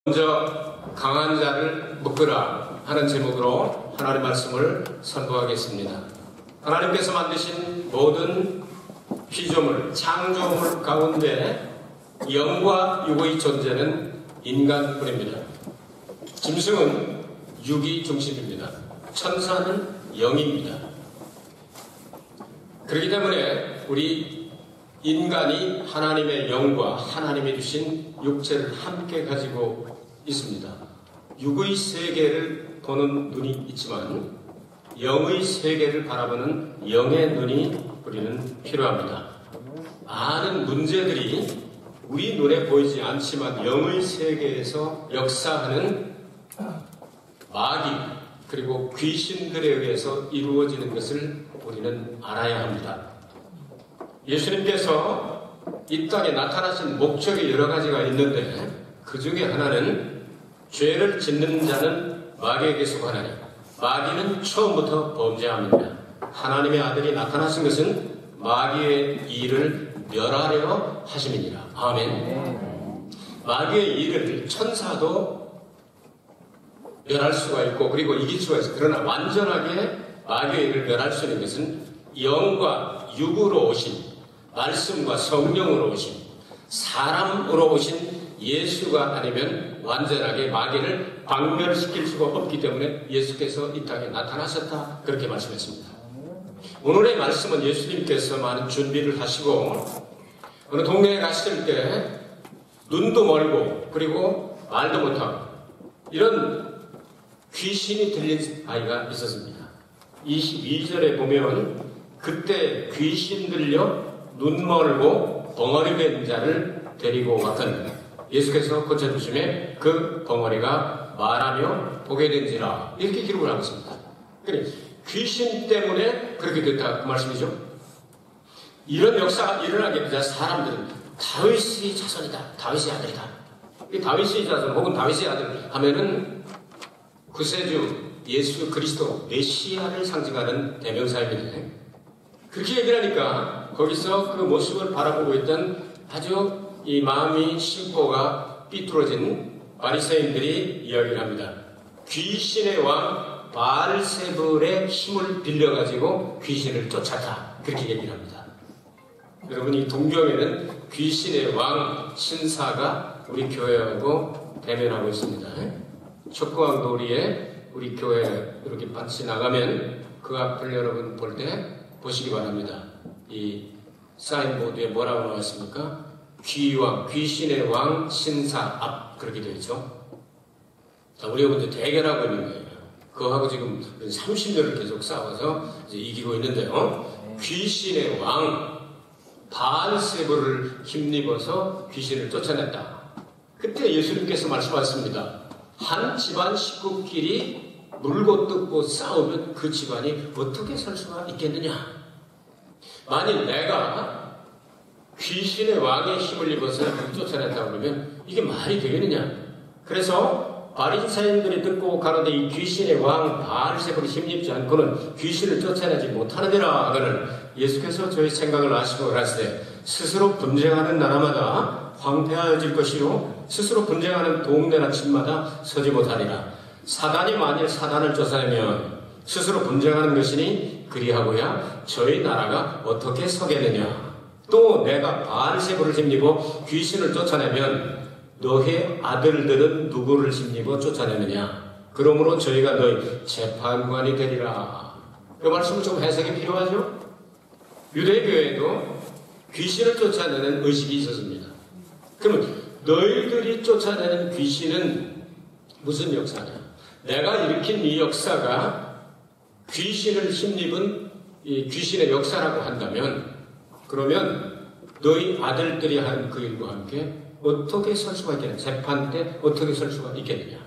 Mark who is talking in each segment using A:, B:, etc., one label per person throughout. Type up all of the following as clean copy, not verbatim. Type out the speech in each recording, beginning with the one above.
A: 먼저 강한 자를 묶으라 하는 제목으로 하나님의 말씀을 선포하겠습니다. 하나님께서 만드신 모든 피조물, 창조물 가운데 영과 육의 존재는 인간뿐입니다. 짐승은 육이 중심입니다. 천사는 영입니다. 그렇기 때문에 우리 인간이 하나님의 영과 하나님이 주신 육체를 함께 가지고 있습니다. 육의 세계를 보는 눈이 있지만 영의 세계를 바라보는 영의 눈이 우리는 필요합니다. 많은 문제들이 우리 눈에 보이지 않지만 영의 세계에서 역사하는 마귀 그리고 귀신들에 의해서 이루어지는 것을 우리는 알아야 합니다. 예수님께서 이 땅에 나타나신 목적이 여러 가지가 있는데 그 중에 하나는 죄를 짓는 자는 마귀에게 속하나니 마귀는 처음부터 범죄합니다. 하나님의 아들이 나타나신 것은 마귀의 일을 멸하려 하심이니라. 아멘. 마귀의 일을 천사도 멸할 수가 있고 그리고 이길 수가 있어요. 그러나 완전하게 마귀의 일을 멸할 수 있는 것은 영과 육으로 오신 말씀과 성령으로 오신 사람으로 오신 예수가 아니면 완전하게 마귀를 박멸시킬 수가 없기 때문에 예수께서 이 땅에 나타나셨다 그렇게 말씀했습니다. 오늘의 말씀은 예수님께서 많은 준비를 하시고 어느 동네에 가실 때 눈도 멀고 그리고 말도 못하고 이런 귀신이 들린 아이가 있었습니다. 22절에 보면 그때 귀신 들려 눈 멀고 벙어리 된 자를 데리고 왔더니 예수께서 고쳐주심에 그 벙어리가 말하며 보게 된지라 이렇게 기록을 하고 있습니다. 그러니까 귀신 때문에 그렇게 됐다 그 말씀이죠. 이런 역사가 일어나게 되자 사람들은 다윗의 자손이다, 다윗의 아들이다. 이 다윗의 자손 혹은 다윗의 아들 하면은 구세주 예수 그리스도 메시아를 상징하는 대명사입니다. 그렇게 얘기를 하니까 거기서 그 모습을 바라보고 있던 아주 이 마음이 심보가 삐뚤어진 바리새인들이 이야기를 합니다. 귀신의 왕 바알세불의 힘을 빌려가지고 귀신을 쫓았다. 그렇게 얘기를 합니다. 여러분 이 동경에는 귀신의 왕 신사가 우리 교회하고 대면하고 있습니다. 촉구왕도리에 우리 교회 이렇게 반치 나가면 그 앞을 여러분 볼 때 보시기 바랍니다. 이 사인보드에 뭐라고 나와 있습니까? 귀왕, 귀신의 왕 신사 앞 그렇게 되어 있죠. 자, 우리가 먼저 대결하고 있는 거예요. 그거하고 지금 30년을 계속 싸워서 이제 이기고 있는데요. 귀신의 왕 바알세불을 힘입어서 귀신을 쫓아냈다. 그때 예수님께서 말씀하셨습니다. 한 집안 식구끼리 물고 뜯고 싸우면 그 집안이 어떻게 살 수가 있겠느냐. 만일 내가 귀신의 왕의 힘을 입어서 쫓아냈다고 그러면 이게 말이 되겠느냐. 그래서 바리새인들이 듣고 가로되 이 귀신의 왕 바알세불이 힘입지 않고는 귀신을 쫓아내지 못하느니라 하거늘 예수께서 저희 생각을 아시고 가시되 스스로 분쟁하는 나라마다 황폐하여질 것이요 스스로 분쟁하는 동네나 집마다 서지 못하리라. 사단이 만일 사단을 쫓아내면 스스로 분쟁하는 것이니 그리하고야 저희 나라가 어떻게 서겠느냐. 또 내가 바알세불을 힘입어 귀신을 쫓아내면 너의 아들들은 누구를 힘입어 쫓아내느냐. 그러므로 저희가 너희 재판관이 되리라. 그 말씀은 좀 해석이 필요하죠. 유대교회에도 귀신을 쫓아내는 의식이 있었습니다. 그러면 너희들이 쫓아내는 귀신은 무슨 역사냐. 내가 일으킨 이 역사가 귀신을 힘입은 이 귀신의 역사라고 한다면 그러면 너희 아들들이 한 그 일과 함께 어떻게 설 수가 있겠느냐. 재판 때 어떻게 설 수가 있겠느냐.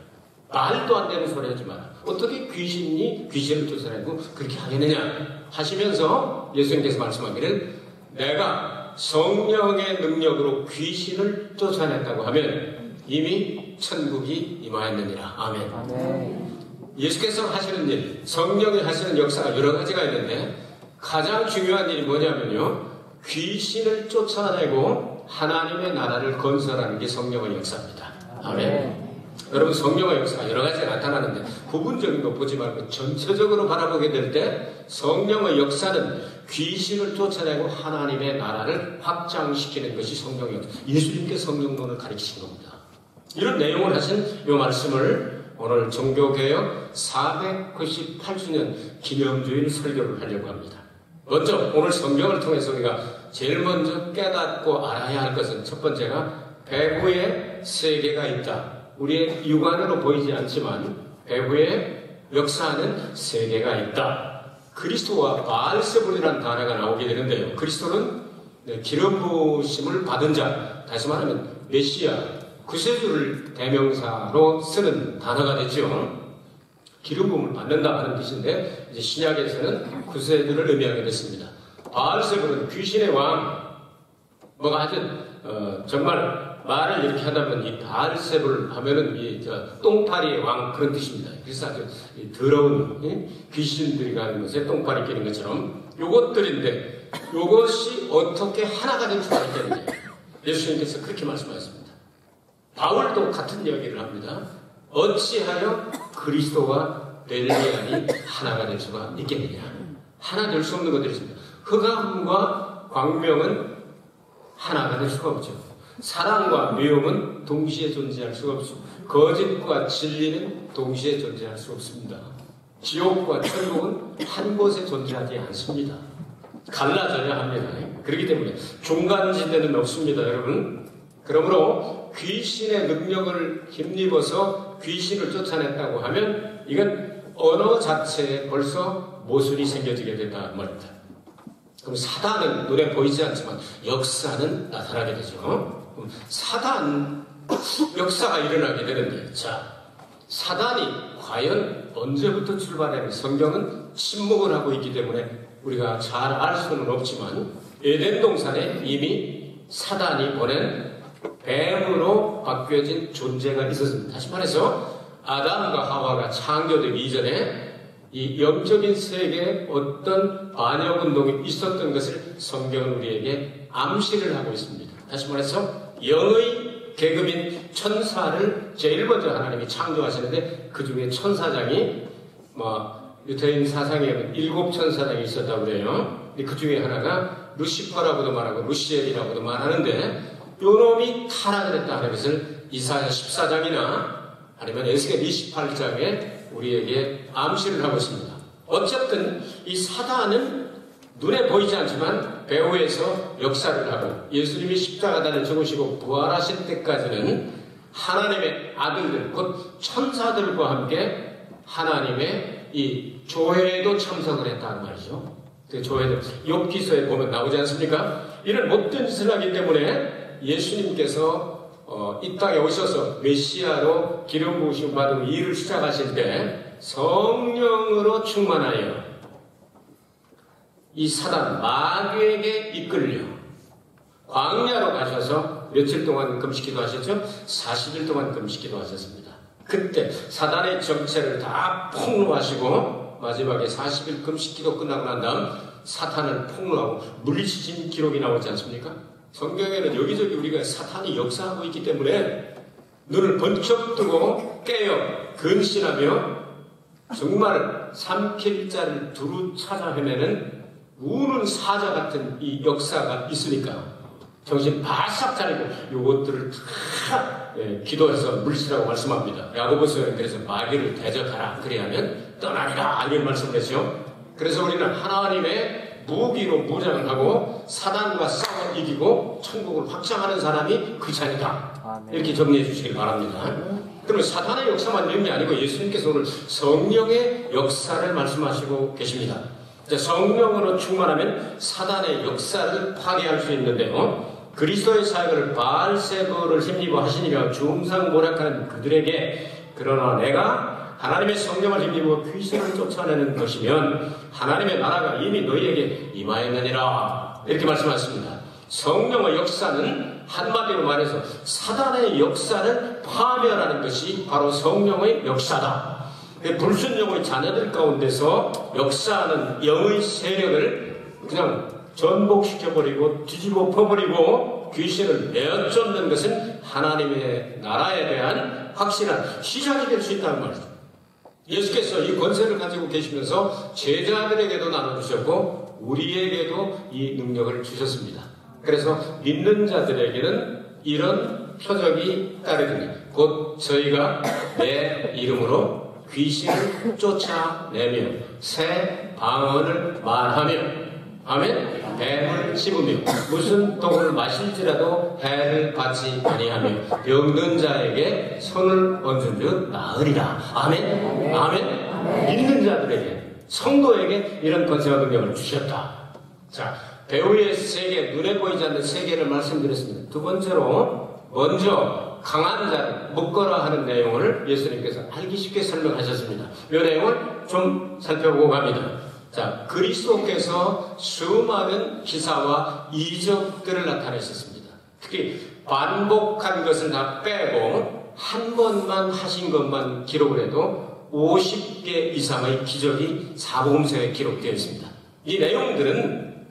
A: 말도 안 되는 소리 하지 마라. 어떻게 귀신이 귀신을 쫓아내고 그렇게 하겠느냐 하시면서 예수님께서 말씀하기를 내가 성령의 능력으로 귀신을 쫓아냈다고 하면 이미 천국이 임하였느니라. 아멘. 아멘. 예수께서 하시는 일, 성령이 하시는 역사가 여러 가지가 있는데 가장 중요한 일이 뭐냐면요. 귀신을 쫓아내고 하나님의 나라를 건설하는 게 성령의 역사입니다. 아멘. 여러분 성령의 역사가 여러 가지가 나타나는데 부분적인 거 보지 말고 전체적으로 바라보게 될 때 성령의 역사는 귀신을 쫓아내고 하나님의 나라를 확장시키는 것이 성령의 역사. 예수님께 성령론을 가르치신 겁니다. 이런 내용을 하신 이 말씀을 오늘 종교개혁 498주년 기념주일 설교를 하려고 합니다. 먼저 오늘 성경을 통해서 우리가 제일 먼저 깨닫고 알아야 할 것은 첫 번째가 배후에 세계가 있다. 우리의 육안으로 보이지 않지만 배후에 역사하는 세계가 있다. 그리스도와 바알세불이라는 단어가 나오게 되는데요. 그리스도는 기름 부으심을 받은 자, 다시 말하면 메시아, 구세주를 대명사로 쓰는 단어가 되죠. 기름 부음을 받는다 하는 뜻인데 이제 신약에서는 구세주를 의미하게 됐습니다. 바알세불은 귀신의 왕, 뭐가 하여튼 정말 말을 이렇게 하다 보면 이 바알세불 하면은 똥파리의 왕 그런 뜻입니다. 그래서 아주 더러운 귀신들이 가는 곳에 똥파리 끼는 것처럼 요것들인데 요것이 어떻게 하나가 될 수가 있겠느냐. 예수님께서 그렇게 말씀하셨습니다. 바울도 같은 이야기를 합니다. 어찌하여 그리스도와 벨리안이 하나가 될 수가 있겠느냐. 하나 될 수 없는 것들이 있습니다. 흑암과 광명은 하나가 될 수가 없죠. 사랑과 미움은 동시에 존재할 수가 없습니다. 거짓과 진리는 동시에 존재할 수 없습니다. 지옥과 천국은 한 곳에 존재하지 않습니다. 갈라져야 합니다. 그렇기 때문에 중간지대는 없습니다, 여러분. 그러므로 귀신의 능력을 힘입어서 귀신을 쫓아냈다고 하면 이건 언어 자체에 벌써 모순이 생겨지게 된다는 말입니다. 그럼 사단은 눈에 보이지 않지만 역사는 나타나게 되죠. 사단 역사가 일어나게 되는데, 자, 사단이 과연 언제부터 출발했는지 성경은 침묵을 하고 있기 때문에 우리가 잘 알 수는 없지만 에덴 동산에 이미 사단이 보낸 뱀으로 바뀌어진 존재가 있었습니다. 다시 말해서 아담과 하와가 창조되기 이전에 이 영적인 세계에 어떤 반역운동이 있었던 것을 성경은 우리에게 암시를 하고 있습니다. 다시 말해서 영의 계급인 천사를 제일 먼저 하나님이 창조하시는데 그 중에 천사장이 유태인 사상에는 7천사장이 있었다고 그래요. 그 중에 하나가 루시퍼라고도 말하고 루시엘이라고도 말하는데 요 놈이 타락을 했다 하는 것을 이사야 14장이나 아니면 에스겔 28장에 우리에게 암시를 하고 있습니다. 어쨌든 이 사단은 눈에 보이지 않지만 배후에서 역사를 하고 예수님이 십자가단에 죽으시고 부활하실 때까지는 하나님의 아들들 곧 천사들과 함께 하나님의 이 조회에도 참석을 했다는 말이죠. 그 조회도 욥기서에 보면 나오지 않습니까? 이런 못된 짓을 하기 때문에 예수님께서 이 땅에 오셔서 메시아로 기름 부으심 받은 일을 시작하실 때 성령으로 충만하여 이 사단 마귀에게 이끌려 광야로 가셔서 며칠 동안 금식기도 하셨죠? 40일 동안 금식기도 하셨습니다. 그때 사단의 정체를 다 폭로하시고 마지막에 40일 금식기도 끝나고 난 다음 사탄을 폭로하고 물리치신 기록이 나오지 않습니까? 성경에는 여기저기 우리가 사탄이 역사하고 있기 때문에 눈을 번쩍 뜨고 깨어 근신하며 정말 삼킬 자를 두루 찾아 헤매는 우는 사자 같은 이 역사가 있으니까 정신 바싹 차리고 요것들을 다 기도해서 물리치라고 말씀합니다. 야고보서는 그래서 마귀를 대적하라 그래야면 떠나리라 이런 말씀을 했죠. 그래서 우리는 하나님의 무기로 무장을 하고 사단과 싸워 이기고 천국을 확장하는 사람이 그 자리다. 이렇게 정리해 주시길 바랍니다. 그러면 사단의 역사만 있는 게 아니고 예수님께서 오늘 성령의 역사를 말씀하시고 계십니다. 성령으로 충만하면 사단의 역사를 파괴할 수 있는데요. 그리스도의 사역을 바알세불을 힘입어 하시니까 중상모략하는 그들에게 그러나 내가 하나님의 성령을 힘입어 귀신을 쫓아내는 것이면 하나님의 나라가 이미 너희에게 임하였느니라 이렇게 말씀하셨습니다. 성령의 역사는 한마디로 말해서 사단의 역사를 파멸하는 것이 바로 성령의 역사다. 불순종의 자녀들 가운데서 역사하는 영의 세력을 그냥 전복시켜버리고 뒤집어 엎어버리고 귀신을 내어쫓는 것은 하나님의 나라에 대한 확실한 시작이 될 수 있다는 말이죠. 예수께서 이 권세를 가지고 계시면서 제자들에게도 나눠주셨고 우리에게도 이 능력을 주셨습니다. 그래서 믿는 자들에게는 이런 표적이 따르더니 곧 저희가 내 이름으로 귀신을 쫓아내며 새 방언을 말하며 아멘. 뱀을 씹으며 무슨 독을 마실지라도 해를 받지 아니하며 병든 자에게 손을 얹은 즉 나으리라. 아멘. 아멘. 믿는 자들에게 성도에게 이런 권세와 능력을 주셨다. 자, 배후의 세계, 눈에 보이지 않는 세계를 말씀드렸습니다. 두 번째로 먼저 강한 자를 묶어라 하는 내용을 예수님께서 알기 쉽게 설명하셨습니다. 이 내용을 좀 살펴보고 갑니다. 자, 그리스도께서 수많은 기사와 이적들을 나타내셨습니다. 특히 반복한 것을 다 빼고 한 번만 하신 것만 기록을 해도 50개 이상의 기적이 사복음서에 기록되어 있습니다. 이 내용들은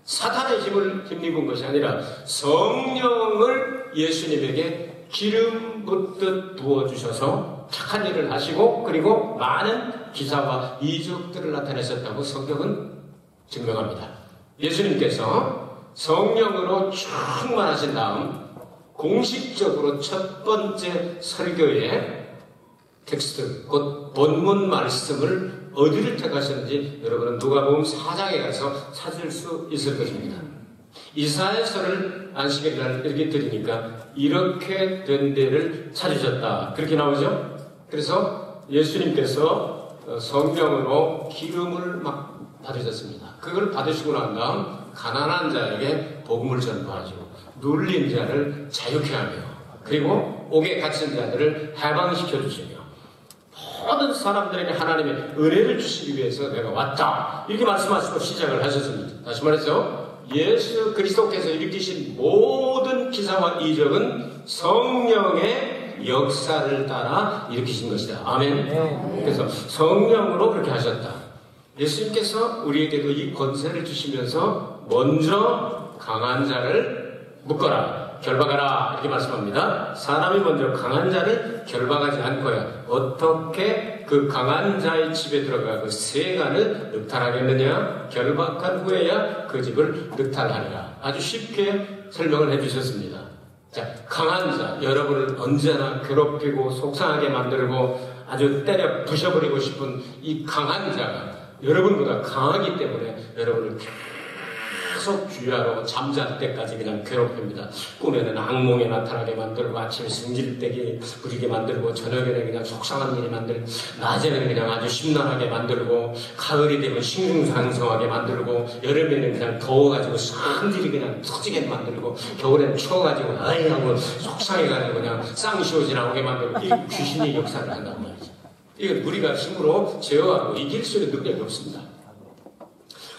A: 사탄의 힘을 힘입은 것이 아니라 성령을 예수님에게 기름 붓듯 부어주셔서 착한 일을 하시고 그리고 많은 기사와 이적들을 나타내셨다고 성경은 증명합니다. 예수님께서 성령으로 충만하신 다음 공식적으로 첫 번째 설교의 텍스트, 곧 본문 말씀을 어디를 택하셨는지 여러분은 누가복음 4장에 가서 찾을 수 있을 것입니다. 이사야서를 안식일 날 이렇게 드리니까 이렇게 된 데를 찾으셨다. 그렇게 나오죠? 그래서 예수님께서 성령으로 기름을 막 받으셨습니다. 그걸 받으시고 난 다음 가난한 자에게 복음을 전파하시고 눌린 자를 자유케 하며 그리고 옥에 갇힌 자들을 해방시켜 주시며 모든 사람들에게 하나님의 은혜를 주시기 위해서 내가 왔다. 이렇게 말씀하시고 시작을 하셨습니다. 다시 말해서 예수 그리스도께서 일으키신 모든 기사와 이적은 성령의 역사를 따라 일으키신 것이다. 아멘. 그래서 성령으로 그렇게 하셨다. 예수님께서 우리에게도 이 권세를 주시면서 먼저 강한 자를 묶어라, 결박하라 이렇게 말씀합니다. 사람이 먼저 강한 자를 결박하지 않고야 어떻게 그 강한 자의 집에 들어가 그 세간을 늑탈하겠느냐? 결박한 후에야 그 집을 늑탈하리라. 아주 쉽게 설명을 해주셨습니다. 자, 강한 자, 여러분을 언제나 괴롭히고 속상하게 만들고 아주 때려 부셔버리고 싶은 이 강한 자가 여러분보다 강하기 때문에 여러분을 계속 귀하로 잠잘 때까지 그냥 괴롭힙니다. 꿈에는 악몽에 나타나게 만들고 아침에 승질되게 부리게 만들고 저녁에는 그냥 속상한 일이 만들고 낮에는 그냥 아주 심란하게 만들고 가을이 되면 싱숭생숭하게 만들고 여름에는 그냥 더워가지고 성질이 그냥 터지게 만들고 겨울에는 추워가지고 아이 하고 속상해가지고 그냥 쌍시오지 나오게 만들고 이 귀신이 역사를 한단 말이죠. 이건 우리가 힘으로 제어하고 이길 수 있는 능력이 없습니다.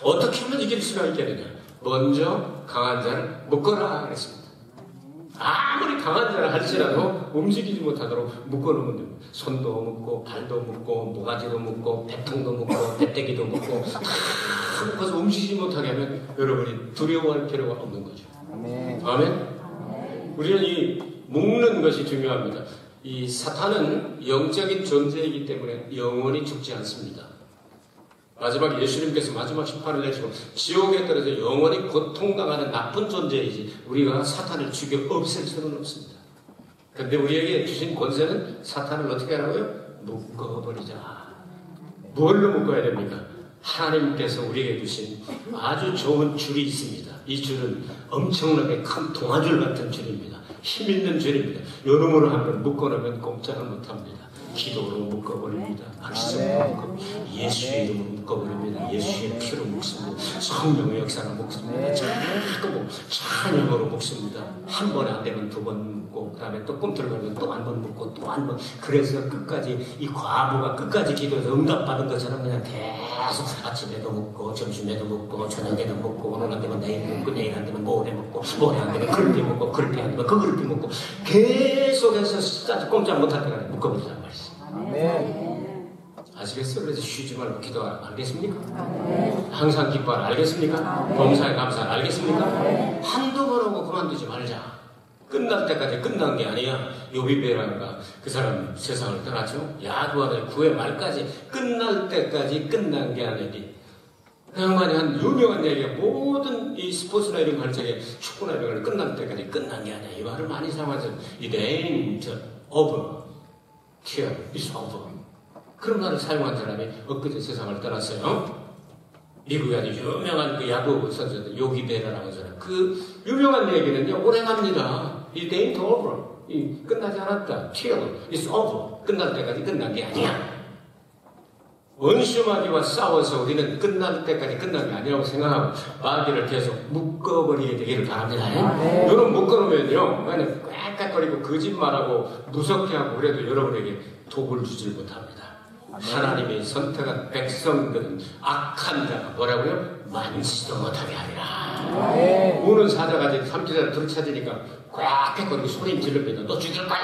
A: 어떻게 하면 이길 수가 있겠느냐? 먼저 강한 자를 묶어라 그랬습니다. 아무리 강한 자를 할지라도 움직이지 못하도록 묶어놓으면 됩니다. 손도 묶고 발도 묶고 모가지도 묶고 배통도 묶고 배때기도 묶고 다 묶어서 움직이지 못하게 하면 여러분이 두려워할 필요가 없는 거죠. 아멘. 아멘. 우리는 이 묶는 것이 중요합니다. 이 사탄은 영적인 존재이기 때문에 영원히 죽지 않습니다. 마지막 예수님께서 마지막 심판을 내시고 지옥에 떨어져 영원히 고통당하는 나쁜 존재이지 우리가 사탄을 죽여 없앨 수는 없습니다. 그런데 우리에게 주신 권세는 사탄을 어떻게 하라고요? 묶어버리자. 뭘로 묶어야 됩니까? 하나님께서 우리에게 주신 아주 좋은 줄이 있습니다. 이 줄은 엄청나게 큰 동아줄 같은 줄입니다. 힘 있는 줄입니다. 여러모로 한번 묶어놓으면 꼼짝을 못합니다. 기도로 묶어버립니다. 말씀으로 묶어버립니다. 예수의 이름으로 묶어버립니다. 예수의 피로 묶습니다. 성령의 역사로 묶습니다. 자꾸 찬양으로 묶습니다. 한 번에 안 되면 두 번 묶고 그 다음에 또 꿈틀거리면 또 한 번 묶고 또 한 번. 그래서 끝까지 이 과부가 끝까지 기도해서 응답받은 것처럼 그냥 계속 아침에도 묶고 점심에도 묶고 저녁에도 묶고 오늘 안 되면 내일 묶고 내일 안 되면 모레 묶고 모레 안 되면 그렇게 묶고 그렇게 안 되면 그렇게 묶고 계속해서 끝까지 꼼짝 못할 때까지 묶어버리란 말이죠. 네. 아시겠어요? 그래서 쉬지 말고 기도하라. 알겠습니까? 네. 항상 기뻐하라. 알겠습니까? 범사에 감사하라. 알겠습니까? 네. 한두 번 하고 그만두지 말자. 끝날 때까지 끝난 게 아니야. 요비베라가 그 사람 세상을 떠났죠. 야구하는 9회 말까지 끝날 때까지 끝난 게 아니니. 양반이 한 유명한 얘기가 모든 이 스포츠나 이런 거 할 적에 축구나 이런 걸 끝날 때까지 끝난 게 아니야. 이 말을 많이 사용하죠. It ain't over till it's over. 그런 말을 사용한 사람이 엊그제 세상을 떠났어요. 미국의 아주 유명한 그 야구 선수들 요기베라라는 사람. 그 유명한 얘기는요, 오래갑니다. It ain't over. 끝나지 않았다. Till it's over. 끝날 때까지 끝난 게 아니야. 원수마귀와 싸워서 우리는 끝날 때까지 끝난 게 아니라고 생각하고 마귀를 계속 묶어버리게 되기를 바랍니다. 이런 묶어놓으면요, 그냥 꽥꽥거리고 거짓말하고 무섭게 하고 그래도 여러분에게 독을 주질 못합니다. 하나님이 선택한 백성들은 악한 자가 뭐라고요? 만지도 못하게 하리라. 우는 사자가 이제 삼지자를 들이차지니까 꽉해거리고 소리 지르면서 너 죽일 거야,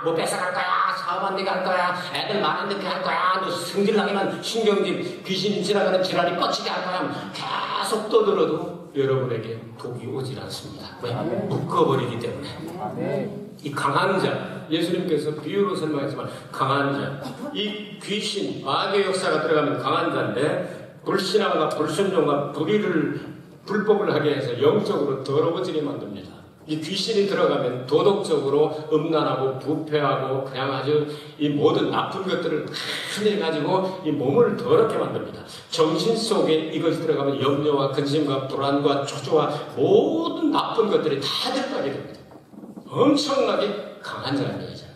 A: 뭐 뺏어갈 거야, 사업한 데가 할 거야, 애들 많은데 할 거야, 너 승질나기만 신경질 귀신이 지나가는 지랄이 뻗치게 할 거야. 계속 떠들어도 여러분에게 독이 오질 않습니다. 왜? 묶어버리기 때문에. 이 강한 자, 예수님께서 비유로 설명했지만 강한 자, 이 귀신, 마귀의 역사가 들어가면 강한 자인데 불신앙과 불순종과 불법을 하게 해서 영적으로 더러워지게 만듭니다. 이 귀신이 들어가면 도덕적으로 음란하고 부패하고 그냥 아주 이 모든 나쁜 것들을 다 가지고 이 몸을 더럽게 만듭니다. 정신 속에 이것이 들어가면 염려와 근심과 불안과 초조와 모든 나쁜 것들이 다 들어가게 됩니다. 엄청나게 강한 자라는 얘기잖아요.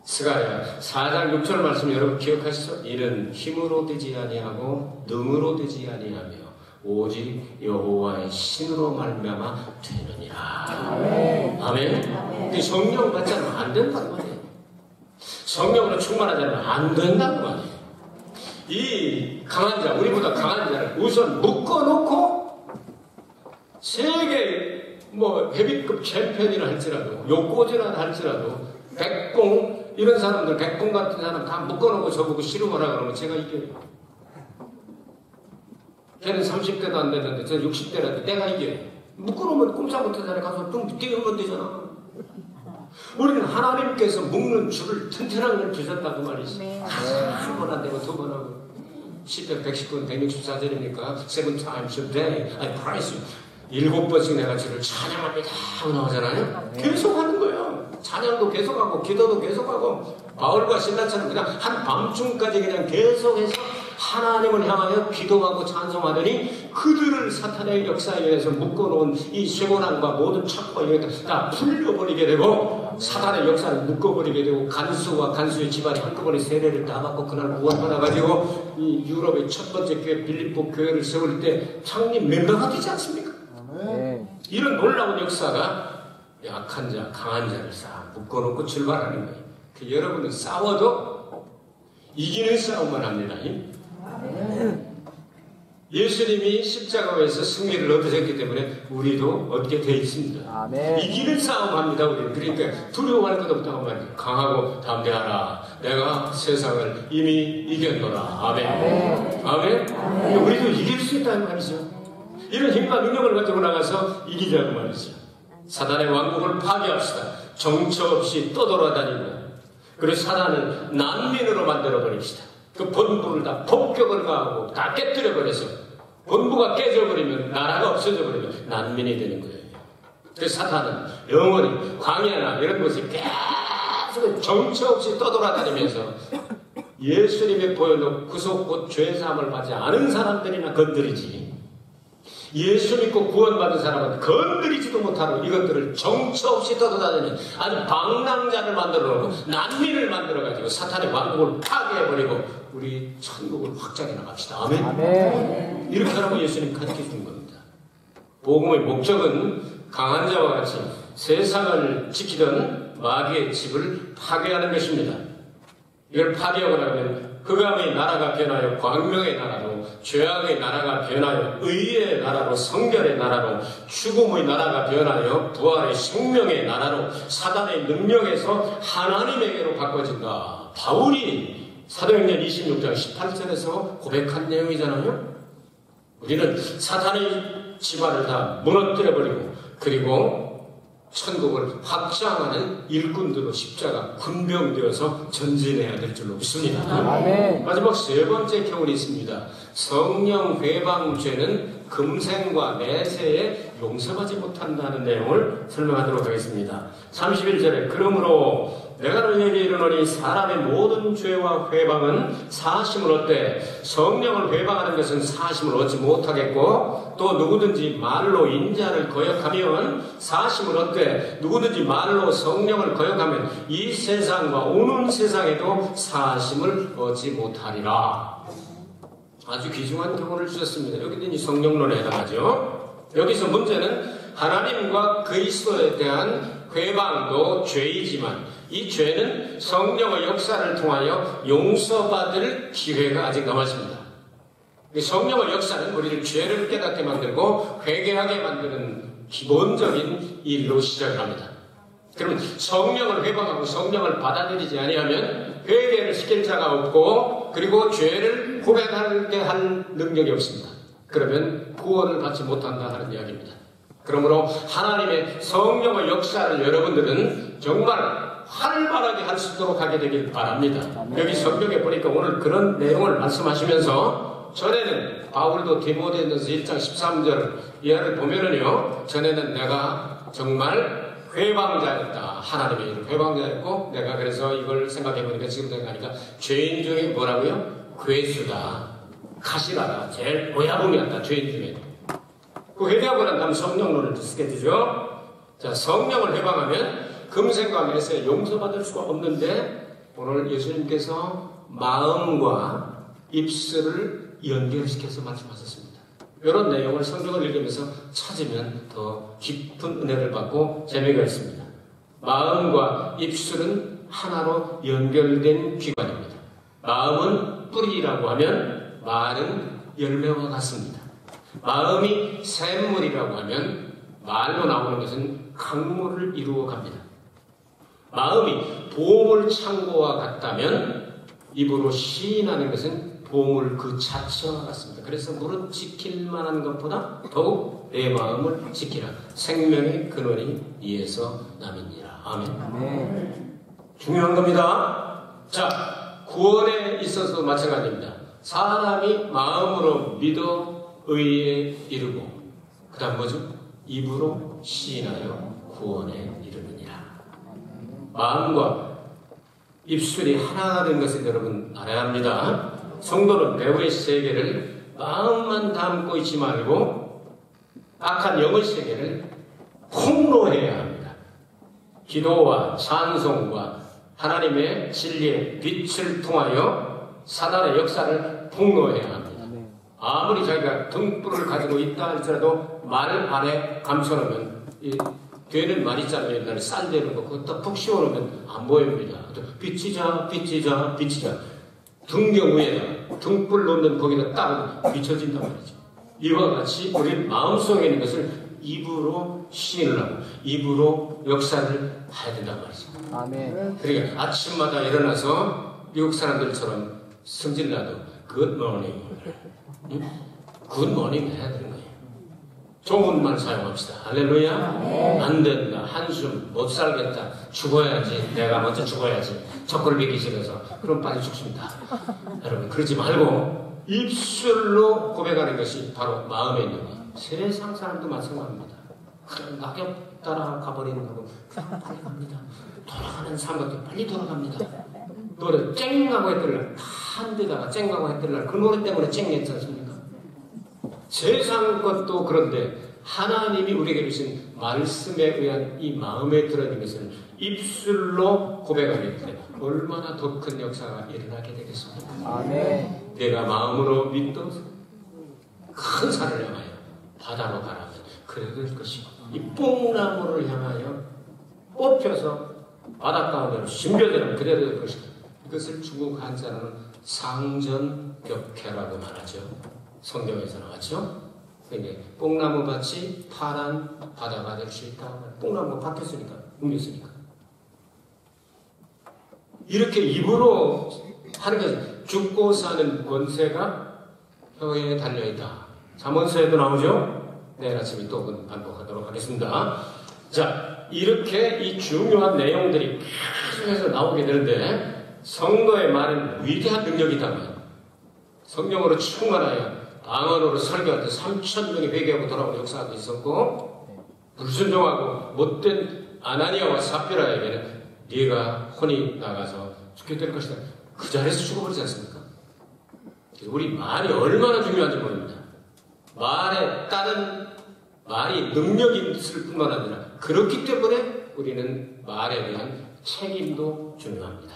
A: 스가랴 4장 6절 말씀 여러분 기억하시죠? 이는 힘으로 되지 아니하고 능으로 되지 아니하며 오직 여호와의 신으로 말미암아 되느니라. 아멘. 근데 성령 받지 않으면 안 된다는 말이에요. 성령으로 충만하지 않으면 안 된다는 말이에요. 이 강한 자, 우리보다 강한 자를 우선 묶어놓고 세계 헤비급 챔피언이라 할지라도 욕고지라 할지라도 백공 이런 사람들, 백공 같은 사람 다 묶어놓고 저보고 씨름하라 그러면 제가 이겨요. 걔는 30대도 안 됐는데 저는 60대라도 내가 이겨요. 묶어놓으면 꼼짝 못하잖아요. 가서 좀 뛰면 되잖아. 우리는 하나님께서 묶는 줄을 튼튼한 걸 주셨다고 말이지. 한 번 안 되고 두 번 하고 10편 119편 164절이니까 7 times a day I praise you. 7번씩 내가 주를 찬양합니다 하고 나오잖아요. 계속 하는 거예요. 찬양도 계속하고 기도도 계속하고 바울과 신라처럼 그냥 한 밤중까지 그냥 계속해서 하나님을 향하여 기도하고 찬송하더니 그들을 사탄의 역사에 의해서 묶어놓은 이 쇠고랑과 모든 착과 이런 것들 다 풀려버리게 되고 사탄의 역사를 묶어버리게 되고 간수와 간수의 집안이 한꺼번에 세례를 다 받고 그날 구원받아가지고 이 유럽의 첫 번째 교회 빌립보 교회를 세울 때 창립 멤버가 되지 않습니까? 이런 놀라운 역사가 약한 자, 강한 자를 싹 묶어놓고 출발하는 거예요. 여러분은 싸워도 이기는 싸움만 합니다. 예수님이 십자가에서 승리를 얻으셨기 때문에 우리도 얻게 되어 있습니다. 아멘. 이기는 싸움합니다. 우리는. 그러니까 두려워할 것 없다고 말이에요. 강하고 담대하라. 내가 세상을 이미 이겼노라. 아멘. 아멘. 아멘. 아멘. 우리도 이길 수 있다는 말이죠. 이런 힘과 능력을 가지고 나가서 이기자고 말이죠. 사단의 왕국을 파괴합시다. 정처 없이 떠돌아다니고 그리고 사단을 난민으로 만들어버립시다. 그 본부를 다 폭격을 가하고 다 깨뜨려버려서 본부가 깨져버리면 나라가 없어져버리면 난민이 되는 거예요. 그래서 사탄은 영원히 광야나 이런 곳에 계속 정처 없이 떠돌아다니면서 예수님의 보여놓은 구속곧 죄사함을 받지 않은 사람들이나 건드리지 예수 믿고 구원받은 사람은 건드리지도 못하고 이것들을 정처 없이 떠돌아다니는 아주 방랑자를 만들어놓고 난민을 만들어가지고 사탄의 왕국을 파괴해버리고 우리 천국을 확장해 나갑시다. 아멘. 아멘. 이렇게 하라고 예수님 가르쳐준 겁니다. 복음의 목적은 강한 자와 같이 세상을 지키던 마귀의 집을 파괴하는 것입니다. 이걸 파괴하고 나면 흑암의 나라가 변하여 광명의 나라로, 죄악의 나라가 변하여 의의 나라로, 성결의 나라로, 죽음의 나라가 변하여 부활의 생명의 나라로, 사단의 능력에서 하나님에게로 바꿔진다. 바울이 사도행전 26장 18절에서 고백한 내용이잖아요. 우리는 사탄의 집안을 다 무너뜨려버리고 그리고 천국을 확장하는 일꾼들로 십자가 군병되어서 전진해야 될 줄로 믿습니다.
B: 아멘.
A: 마지막 세 번째 교훈이 있습니다. 성령 회방죄는 금생과 내세에 용서하지 못한다는 내용을 설명하도록 하겠습니다. 31절에 그러므로 내가 너희에게 이르노니 사람의 모든 죄와 회방은 사하심을 얻되 성령을 회방하는 것은 사하심을 얻지 못하겠고 또 누구든지 말로 인자를 거역하면 사하심을 얻되 누구든지 말로 성령을 거역하면 이 세상과 오는 세상에도 사하심을 얻지 못하리라. 아주 귀중한 교훈을 주셨습니다. 여기도 이 성령론에 해당하죠. 여기서 문제는 하나님과 그리스도에 대한 회방도 죄이지만 이 죄는 성령의 역사를 통하여 용서받을 기회가 아직 남았습니다. 성령의 역사는 우리를 죄를 깨닫게 만들고 회개하게 만드는 기본적인 일로 시작을 합니다. 그러면 성령을 회방하고 성령을 받아들이지 아니하면 회개를 시킬 자가 없고 그리고 죄를 고백하게 할 능력이 없습니다. 그러면 구원을 받지 못한다 하는 이야기입니다. 그러므로 하나님의 성령의 역사를 여러분들은 정말 활발하게 할 수 있도록 하게 되길 바랍니다. 여기 성경에 보니까 오늘 그런 내용을 말씀하시면서 전에는 바울도 디모데전서 1장 13절 이하를 보면은요, 전에는 내가 정말 회방자였다. 하나님의 일을 회방자였고 내가 그래서 이걸 생각해보니까 지금 생각하니까 죄인 중에 뭐라고요? 괴수다, 가시라다, 제일 고야봉이었다. 죄인 중에. 그 회개하고 난 다음 성령론을 쓰게 되죠. 자, 성령을 회방하면 금생과 내세에 용서받을 수가 없는데 오늘 예수님께서 마음과 입술을 연결시켜서 말씀하셨습니다. 이런 내용을 성경을 읽으면서 찾으면 더 깊은 은혜를 받고 재미가 있습니다. 마음과 입술은 하나로 연결된 기관입니다. 마음은 뿌리라고 하면 말은 열매와 같습니다. 마음이 샘물이라고 하면 말로 나오는 것은 강물을 이루어 갑니다. 마음이 보물 창고와 같다면 입으로 시인하는 것은 보물 그 자체와 같습니다. 그래서 물은 지킬 만한 것보다 더욱 내 마음을 지키라. 생명의 근원이 이에서 남이니라. 아멘.
B: 아멘.
A: 중요한 겁니다. 자, 구원에 있어서도 마찬가지입니다. 사람이 마음으로 믿어 의에 이르고 그 다음 뭐죠? 입으로 시인하여 구원에 이르느니라. 마음과 입술이 하나가 된 것을 여러분 알아야 합니다. 성도는 배후의 세계를 마음만 담고 있지 말고 악한 영의 세계를 폭로해야 합니다. 기도와 찬송과 하나님의 진리의 빛을 통하여 사단의 역사를 폭로해야 합니다. 아무리 자기가 등불을 가지고 있다 할지라도 말 안에 감춰놓으면 되는 말 있잖아요. 옛날에 쌀 되는 거 그거 푹 씌워놓으면 안 보입니다. 비치자 비치자 비치자 등경 위에다 등불 놓는 거기다 딱 비춰진단 말이죠. 이와 같이 우리 마음속에 있는 것을 입으로 시인을 하고 입으로 역사를 해야 된단 말이죠.
B: 아멘.
A: 그러니까 아침마다 일어나서 미국 사람들처럼 승질나도 굿모닝 굿모닝 해야 되는 거예요. 좋은 사용합시다. 할렐루야. 안 된다. 한숨 못 살겠다. 죽어야지. 내가 먼저 죽어야지. 젓갈 믿기 싫어서. 그럼 빨리 죽습니다. 여러분 그러지 말고 입술로 고백하는 것이 바로 마음에 있는 거예요. 세상 사람도 마찬가지입니다. 그냥 낙엽 따라가버리는 거고 그냥 빨리 갑니다. 돌아가는 사람한테 빨리 돌아갑니다. 노래 쨍하고 했더니 한 데다가 쨍하고 했더니 그 노래 때문에 쨍했지 않습니까? 세상 것도 그런데 하나님이 우리에게 주신 말씀에 의한 이 마음에 들어있는 것을 입술로 고백하게 때 얼마나 더 큰 역사가 일어나게 되겠습니까?
B: 아멘.
A: 내가 마음으로 믿도 큰 산을 향하여 바다로 가라면 그래 될 것이고 이 뽕나무를 향하여 뽑혀서 바닷가운데로 심겨지는 그대로 될 것이고 이것을 중국 한자로는 상전벽해라고 말하죠. 성경에서 나왔죠. 그러니까 뽕나무 밭이 파란 바다가 될 수 있다. 뽕나무가 바뀌었으니까, 옮겼으니까. 이렇게 입으로 하는 것은 죽고 사는 권세가 혀에 달려있다. 잠언서에도 나오죠. 내일 아침에 또 반복하도록 하겠습니다. 자, 이렇게 이 중요한 내용들이 계속해서 나오게 되는데 성도의 말은 위대한 능력이다면 성령으로 충만하여 방언으로 설교할 때 3,000명이 회개하고 돌아오는 역사가 있었고 불순종하고 못된 아나니아와 삽비라에게는 네가 혼이 나가서 죽게 될 것이다. 그 자리에서 죽어버리지 않습니까? 우리 말이 얼마나 중요한지 모릅니다. 말에 따른 말이 능력이 있을 뿐만 아니라 그렇기 때문에 우리는 말에 대한 책임도 중요합니다.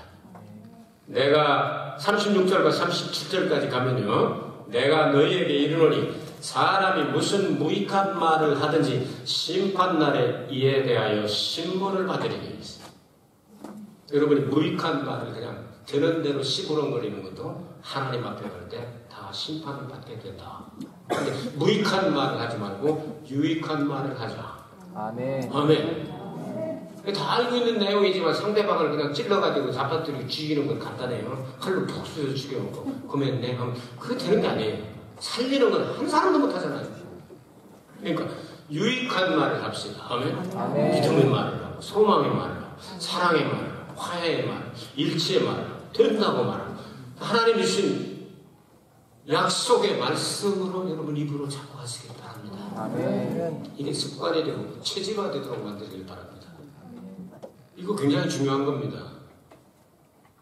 A: 내가 36절과 37절까지 가면요. 내가 너희에게 이르노니 사람이 무슨 무익한 말을 하든지 심판날에 이에 대하여 신문을 받으리니 여러분이 무익한 말을 그냥 되는 대로 시부렁거리는 것도 하나님 앞에 갈 때 다 심판을 받게 된다. 근데 무익한 말을 하지 말고 유익한 말을 하자.
B: 아멘.
A: 아멘. 다 알고 있는 내용이지만 상대방을 그냥 찔러가지고 잡아뜨리고 죽이는 건 간단해요. 칼로 푹 쏘서 죽여놓고 그러면 내 하면 그게 되는 게 아니에요. 살리는 건 한 사람도 못하잖아요. 그러니까 유익한 말을 합시다. 아멘.
B: 아멘.
A: 믿음의 말을 하고 소망의 말을 하고 사랑의 말을 하고 화해의 말을 일치의 말을 하고 된다고 말하고 하나님이 주신 약속의 말씀으로 여러분 입으로 자꾸 하시길 바랍니다.
B: 아멘.
A: 이게 습관이 되고 체질화 되도록 만들길 바랍니다. 이거 굉장히 중요한 겁니다.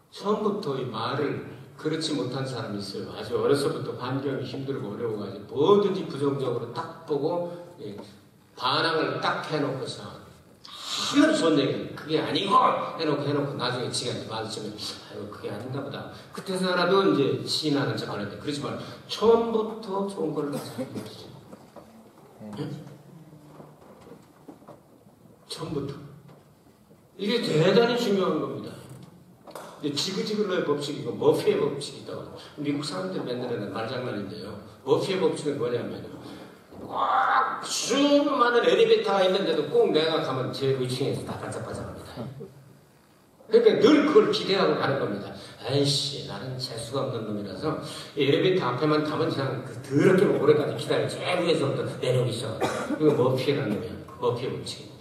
A: 처음부터 이 말을 그렇지 못한 사람이 있어요. 아주 어려서부터 환경이 힘들고 어려워가지고 뭐든지 부정적으로 딱 보고 반항을 딱 해놓고서 하면 좋은 얘기 그게 아니고 해놓고 나중에 지가 마주치면 아유 그게 아닌가 보다. 그때서라도 이제 시인하는 척 하는데 그러지 말고 처음부터 좋은 걸 가지고 응? 처음부터 이게 대단히 중요한 겁니다. 지그지글러의 법칙이고 머피의 법칙이 있다고 미국 사람들 맨날에는 말장난인데요. 머피의 법칙은 뭐냐면요. 꽉 수많은 엘리베이터가 있는데도 꼭 내가 가면 제일 위층에서 다 반짝반짝합니다. 그러니까 늘 그걸 기대하고 가는 겁니다. 아이씨 나는 재수가 없는 놈이라서 엘리베이터 앞에만 가면 그냥 그 더럽게 오래까지 기다려 제일 위에서부터 내려오기 시작해요. 이거 머피라는 놈이야. 머피의 법칙입니다.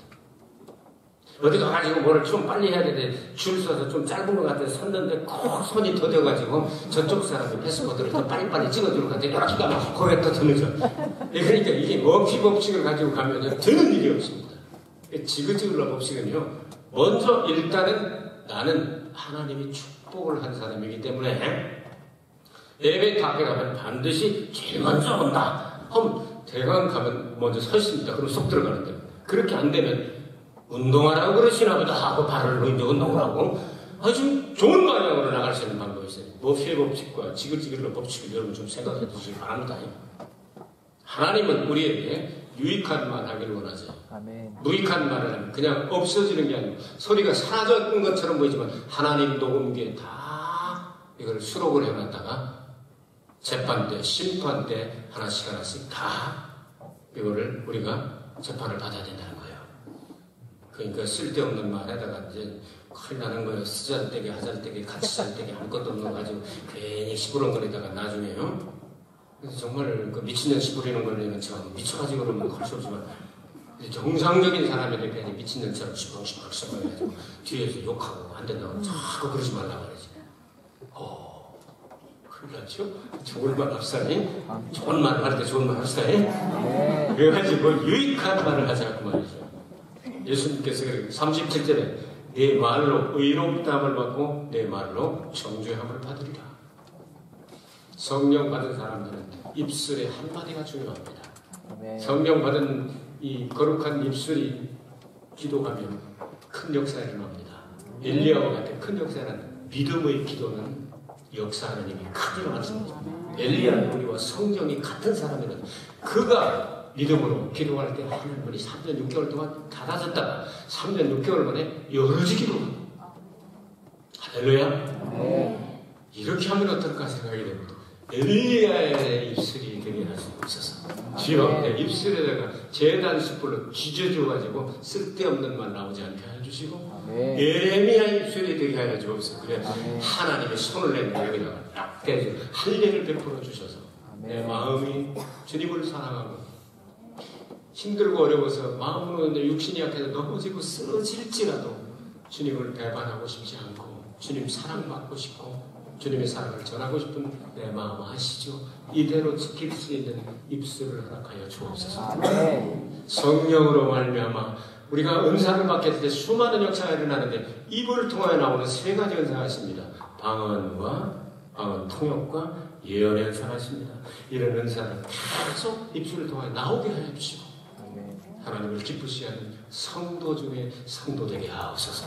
A: 어디 가가지고 뭐를 좀 빨리 해야 되는데 줄 서서 좀 짧은 것 같아서 섰는데 꼭 손이 더뎌가지고 저쪽 사람이 패스포드를 더 빨리빨리 찍어주고 가는데 이렇게 가면 거기에 더 늦어. 그러니까 이게 머피 법칙을 가지고 가면 드는 일이 없습니다. 지그지글러 법칙은요. 먼저 일단은 나는 하나님이 축복을 한 사람이기 때문에 엘리베이터 앞에 가면 반드시 제일 먼저 온다. 하면 대강 가면 먼저 서 있습니다. 그럼 쏙 들어가는데 그렇게 안 되면 운동하라고 그러시나 보다 하고 발을 놓이는데 운동을 하고 아주 좋은 방향으로 나갈 수 있는 방법이 있어요. 머피의 법칙과 지글지글러 법칙을 여러분 좀 생각해 두시기 바랍니다. 하나님은 우리에게 유익한 말 하기를 원하죠.
B: 아멘.
A: 무익한 말을 하면 그냥 없어지는 게 아니고 소리가 사라졌는 것처럼 보이지만 하나님 녹음기에 다 이걸 수록을 해놨다가 재판 때 심판 때 하나씩 다 이거를 우리가 재판을 받아야 된다는 거예요. 그러니까 쓸데없는 말에다가 이제 큰일 나는 거예요. 쓰잘데기 하잘데기 가치잘데기 아무것도 없는 거 가지고 괜히 시부렁거리다가 나중에요. 그래서 정말 그 미친년 시부리는 걸로는 제가 미쳐가지고 그러면 할 수 없지만 정상적인 사람에게 괜히 미친년처럼 시부렁시부렁 해가지고 뒤에서 욕하고 안 된다고 자꾸 그러지 말라고 그러지. 큰일 났죠? 좋은 말 합시다니. 좋은 말을 할 때 좋은 말 합시다니. 그래가지고 유익한 말을 하자고 말이죠. 예수님께서 37절에 내 말로 의롭다함을 받고 내 말로 정죄함을 받으리라. 성령 받은 사람들은 입술의 한마디가 중요합니다. 성령 받은 이 거룩한 입술이 기도하면 큰 역사가 일어납니다. 엘리야와 같은 큰 역사는 믿음의 기도는 역사하는 힘이 크게 일어났습니다. 엘리야는 우리와 성령이 같은 사람이거든. 그가 믿음으로 기도할 때 하늘문이 3년 6개월 동안 닫아졌다가 3년 6개월 만에 열어지 기도합니다. 할렐루야. 이렇게 하면 어떨까 생각이 됩니다. 엘리야의 입술이 되게 할 수 없어서 주여 내 입술에다가 재단 숯불로 쥐져줘가지고 쓸데없는 말 나오지 않게 해주시고 예레미야 입술이 되게 하여 주옵소서. 그래 하나님의 손을 내밀어 여기다가 딱 대줘 할례를 베풀어 주셔서 내 마음이 주님을 사랑하고 힘들고 어려워서 마음으로 육신이 약해서 넘어지고 쓰러질지라도 주님을 배반하고 싶지 않고 주님 사랑받고 싶고 주님의 사랑을 전하고 싶은 내 마음 아시죠? 이대로 지킬 수 있는 입술을 허락하여 주옵소서. 성령으로 말미암아 우리가 은사를 받게 될 때 수많은 역사가 일어나는데 입을 통하여 나오는 세 가지 은사가 있습니다. 방언과 방언 통역과 예언의 은사가 있습니다. 이런 은사를 계속 입술을 통하여 나오게 하여 주시고 하나님을 기쁘시게 하는 성도 중에 성도 되게 하옵소서.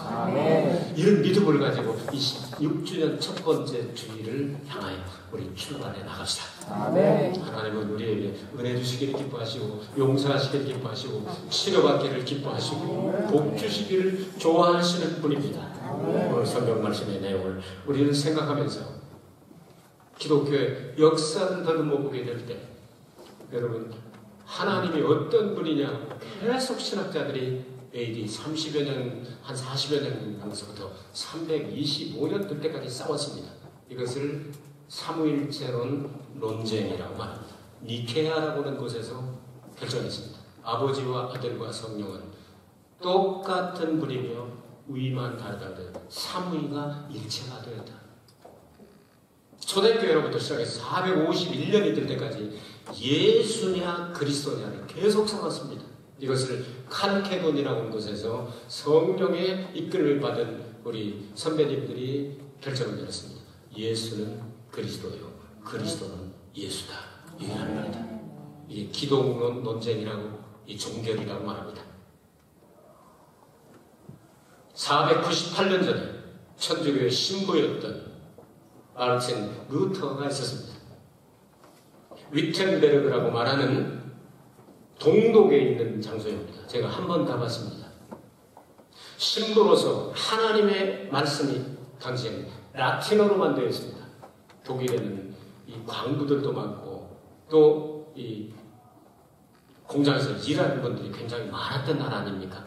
A: 이런 믿음을 가지고 26주년 첫 번째 주일을 향하여 우리 출발해 나갑시다. 하나님은 우리에게 은혜 주시기를 기뻐하시고 용서하시기를 기뻐하시고 치료받기를 기뻐하시고 복 주시기를 좋아하시는 분입니다. 오늘 성경 말씀의 내용을 우리는 생각하면서 기독교의 역사를 더듬어 보게 될 때 여러분 하나님이 어떤 분이냐 계속 신학자들이 AD 30여 년, 한 40여 년 하면서부터 325년 될 때까지 싸웠습니다. 이것을 삼위일체론 논쟁이라고 말합니다. 니케아라고 하는 곳에서 결정했습니다. 아버지와 아들과 성령은 똑같은 분이며 위만 다르다는데 삼위가 일체가 되었다. 초대교회로부터 시작해서 451년이 될 때까지 예수냐 그리스도냐를 계속 싸웠습니다. 이것을 칼케돈이라고 하는 곳에서 성령의 이끌림을 받은 우리 선배님들이 결정을 내렸습니다. 예수는 그리스도요, 그리스도는 예수다. 이게 말입니다. 이게 기독론 논쟁이라고 이 종결이라고 말합니다. 498년 전에 천주교의 신부였던 마르틴 루터가 있었습니다. 위텐베르그라고 말하는 동독에 있는 장소입니다. 제가 한 번 가봤습니다. 신부로서 하나님의 말씀이 당시에는 라틴어로만 되어 있습니다. 독일에는 이 광부들도 많고 또 이 공장에서 일하는 분들이 굉장히 많았던 나라 아닙니까?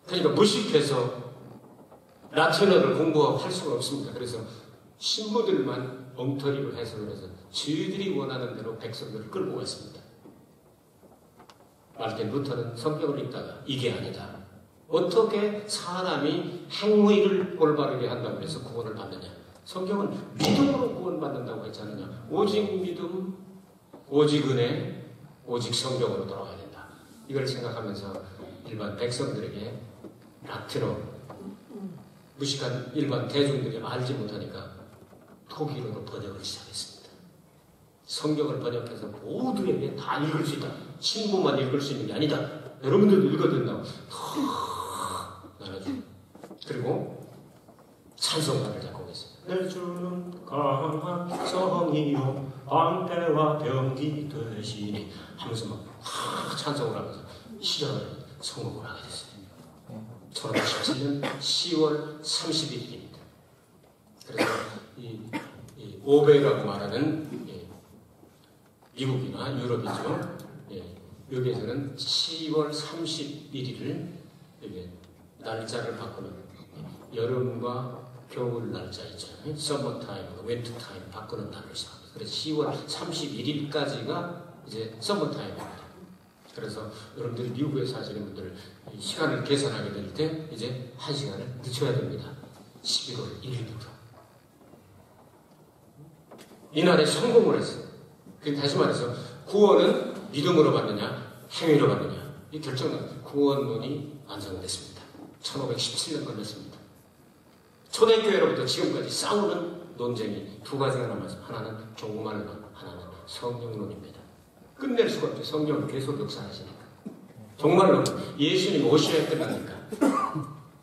A: 그러니까 무식해서 라틴어를 공부하고 할 수가 없습니다. 그래서 신부들만 엉터리로 해석을 해서 저희들이 원하는 대로 백성들을 끌고 갔습니다. 마르틴 루터는 성경을 읽다가 이게 아니다. 어떻게 사람이 행위를 올바르게 한다고 해서 구원을 받느냐. 성경은 믿음으로 구원받는다고 했지 않느냐. 오직 믿음, 오직 은혜, 오직 성경으로 돌아가야 된다. 이걸 생각하면서 일반 백성들에게 라틴어 무식한 일반 대중들이 알지 못하니까 독일어로 번역을 시작했습니다. 성경을 번역해서 모두에게 다 읽을 수 있다. 친구만 읽을 수 있는 게 아니다. 여러분들도 읽어야 된다고 다 나눠주고 그리고 찬송가를 작곡했습니다. 내 주는 강한 성이요 방패와 병기 되시니 하면서 막 찬송을 하면서 시작을 성공을 하게 됐어요. 1517년 10월 31일입니다. 그래서 이 오베라고 말하는 미국이나 유럽이죠. 여기에서는 10월 31일을 날짜를 바꾸는 여름과 겨울 날짜 있잖아요. 서머 타임, 윈터 타임 바꾸는 날을 시작합니다. 그래서 10월 31일까지가 이제 서머 타임입니다. 그래서 여러분들이 미국에 사시는 분들 시간을 계산하게 될 때 이제 1시간을 늦춰야 됩니다. 11월 1일부터. 이날에 성공을 했어요. 다시 말해서 구원은 믿음으로 받느냐 행위로 받느냐 이 결정은 구원론이 완성됐습니다. 1517년 걸렸습니다. 초대교회로부터 지금까지 싸우는 논쟁이 두 가지가 남았습니다. 하나는 종말론, 하나는 성령론입니다. 끝낼 수가 없죠. 성령은 계속 역사하시니까. 종말론은 예수님 오셔야 끝나니까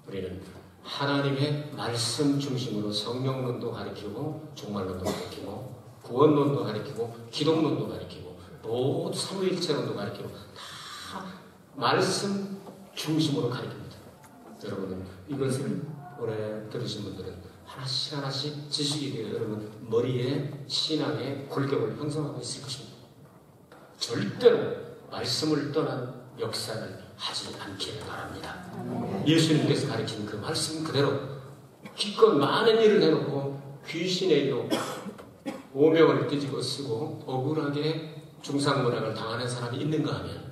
A: 우리는 하나님의 말씀 중심으로 성령론도 가리키고 종말론도 가리키고 구원론도 가리키고 기독론도 가리키고 모두 삼위일체론도 가리키고 다 말씀 중심으로 가리킵니다. 여러분은 이것을 오래 들으신 분들은 하나씩 하나씩 지식이 되어 여러분 머리에 신앙의 골격을 형성하고 있을 것입니다. 절대로 말씀을 떠난 역사를 하지 않기를 바랍니다. 예수님께서 가르친 그 말씀 그대로 기껏 많은 일을 해놓고 귀신의 일로 오명을 뒤집어 쓰고 억울하게 중상모략을 당하는 사람이 있는가 하면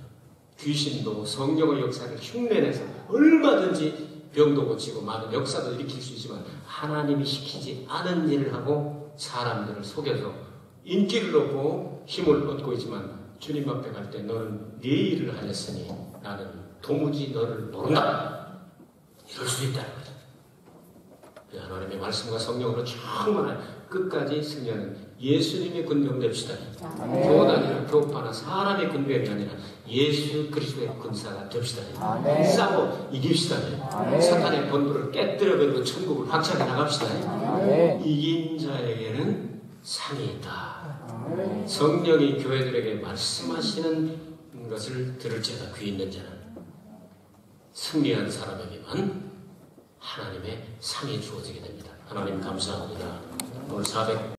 A: 귀신도 성령의 역사를 흉내내서 얼마든지 병도 고치고 많은 역사도 일으킬 수 있지만 하나님이 시키지 않은 일을 하고 사람들을 속여서 인기를 얻고 힘을 얻고 있지만 주님 앞에 갈 때 너는 네 일을 하였으니 나는 도무지 너를 모른다. 이럴 수 있다는 거죠. 하나님의 말씀과 성령으로 충만한 끝까지 승리하는 예수님의 군병 됩시다. 교단 아니라 교파나 사람의 군병이 아니라 예수 그리스도의 군사가 됩시다. 싸고 이깁시다. 사탄의 본부를 깨뜨려버리고 천국을 확장해 나갑시다. 이긴 자에게는 상이 있다. 성령이 교회들에게 말씀하시는 것을 들을 자가 귀 있는 자는 승리한 사람에게만 하나님의 상이 주어지게 됩니다. 하나님 감사합니다. 오늘 400